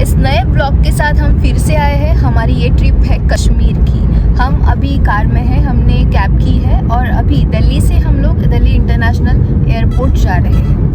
इस नए ब्लॉग के साथ हम फिर से आए हैं। हमारी ये ट्रिप है कश्मीर की। हम अभी कार में हैं, हमने कैब की है और अभी दिल्ली से हम लोग दिल्ली इंटरनेशनल एयरपोर्ट जा रहे हैं।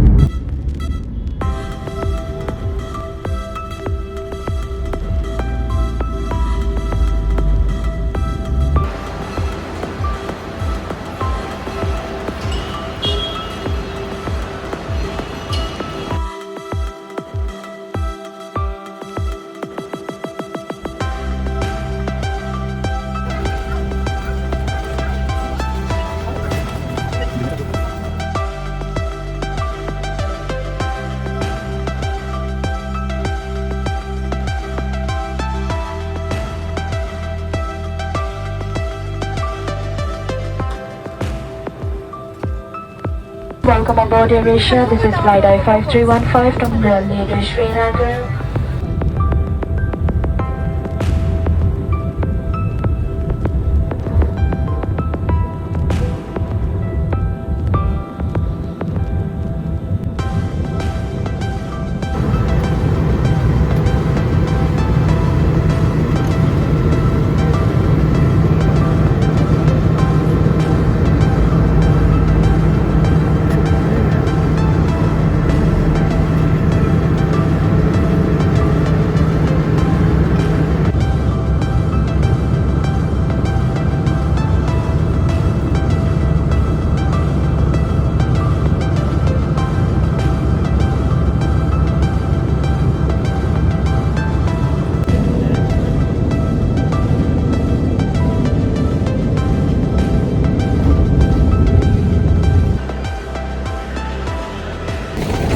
Welcome aboard AirAsia. This is flight I5315 from Delhi to Srinagar.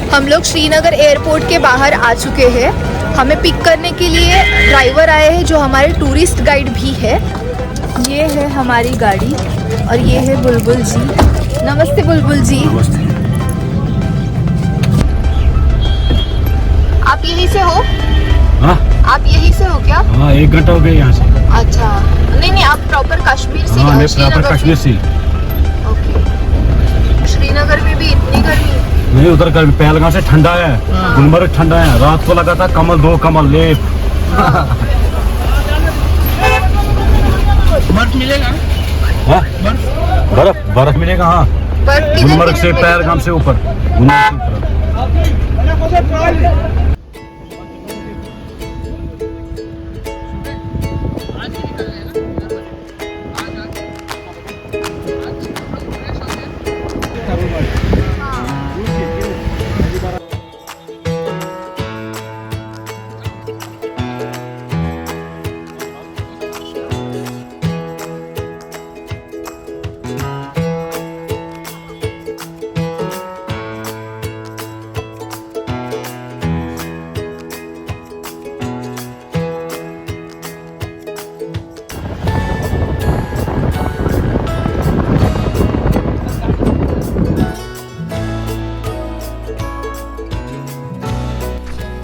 हम लोग श्रीनगर एयरपोर्ट के बाहर आ चुके हैं। हमें पिक करने के लिए ड्राइवर आए हैं जो हमारे टूरिस्ट गाइड भी है। ये है हमारी गाड़ी और ये है बुलबुल जी। नमस्ते बुलबुल जी। नमस्ते। आप यहीं से हो? हाँ आप यहीं से हो क्या? हाँ, 1 घंटा हो गया यहाँ से। अच्छा, नहीं आप प्रॉपर कश्मीर से? हाँ, मैं प्रॉपर कश्मीर से। ओके। श्रीनगर में भी इतनी गर्मी? नहीं, उधर गर्मी पहलगाम से ठंडा है, गुलमर्ग ठंडा है। रात को लगा था कमल 2 कमल लेप। बर्फ मिलेगा? हाँ? बर्फ मिलेगा। हाँ, गुलमर्ग से पहलगाम से ऊपर, गुलमर्ग से ऊपर।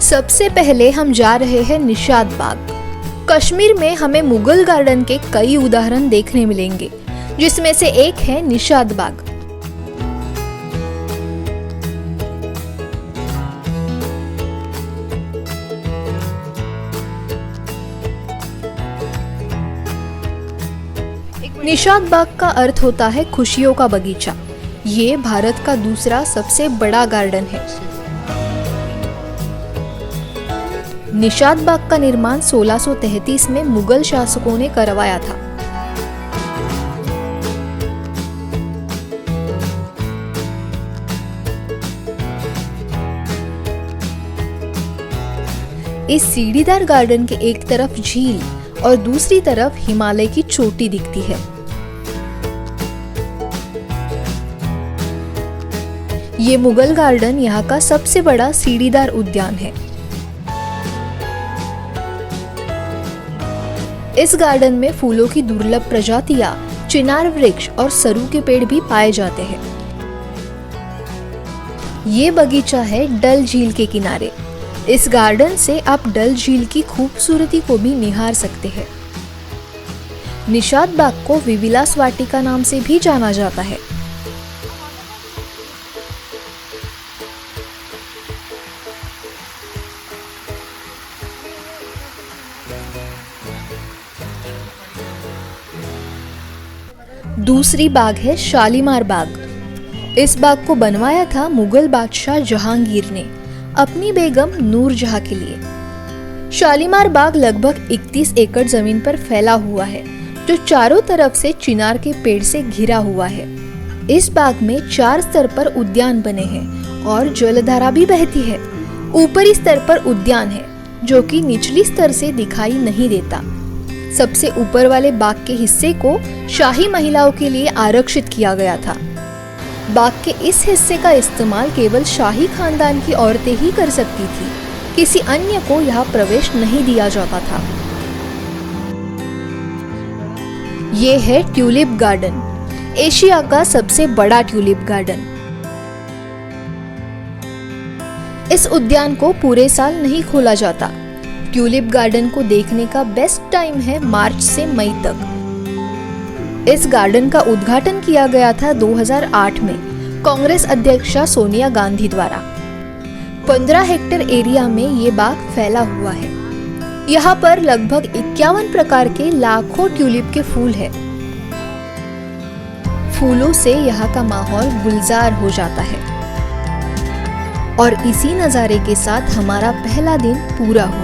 सबसे पहले हम जा रहे हैं निशात बाग। कश्मीर में हमें मुगल गार्डन के कई उदाहरण देखने मिलेंगे, जिसमें से एक है निशात बाग। निशात बाग का अर्थ होता है खुशियों का बगीचा। ये भारत का दूसरा सबसे बड़ा गार्डन है। निशात बाग का निर्माण 1633 में मुगल शासकों ने करवाया था। इस सीढ़ीदार गार्डन के एक तरफ झील और दूसरी तरफ हिमालय की चोटी दिखती है। ये मुगल गार्डन यहाँ का सबसे बड़ा सीढ़ीदार उद्यान है। इस गार्डन में फूलों की दुर्लभ प्रजातियां, चिनार वृक्ष और सरू के पेड़ भी पाए जाते हैं। ये बगीचा है डल झील के किनारे। इस गार्डन से आप डल झील की खूबसूरती को भी निहार सकते हैं। निशात बाग को विविलास वाटिका नाम से भी जाना जाता है। दूसरी बाग है शालीमार बाग। इस बाग को बनवाया था मुगल बादशाह जहांगीर ने अपनी बेगम नूरजहां के लिए। शालीमार बाग लगभग 31 एकड़ जमीन पर फैला हुआ है, जो चारों तरफ से चिनार के पेड़ से घिरा हुआ है। इस बाग में 4 स्तर पर उद्यान बने हैं और जलधारा भी बहती है। ऊपरी स्तर पर उद्यान है, जो कि निचली स्तर से दिखाई नहीं देता। सबसे ऊपर वाले बाग के हिस्से को शाही महिलाओं के लिए आरक्षित किया गया था। बाग के इस हिस्से का इस्तेमाल केवल शाही खानदान की औरतें ही कर सकती थी, किसी अन्य को यहाँ प्रवेश नहीं दिया जाता था। ये है ट्यूलिप गार्डन, एशिया का सबसे बड़ा ट्यूलिप गार्डन। इस उद्यान को पूरे साल नहीं खोला जाता। ट्यूलिप गार्डन को देखने का बेस्ट टाइम है मार्च से मई तक। इस गार्डन का उद्घाटन किया गया था 2008 में कांग्रेस अध्यक्षा सोनिया गांधी द्वारा। 15 हेक्टेयर एरिया में ये बाग फैला हुआ है। यहाँ पर लगभग 51 प्रकार के लाखों ट्यूलिप के फूल हैं। फूलों से यहाँ का माहौल गुलजार हो जाता है। और इसी नज़ारे के साथ हमारा पहला दिन पूरा हुआ।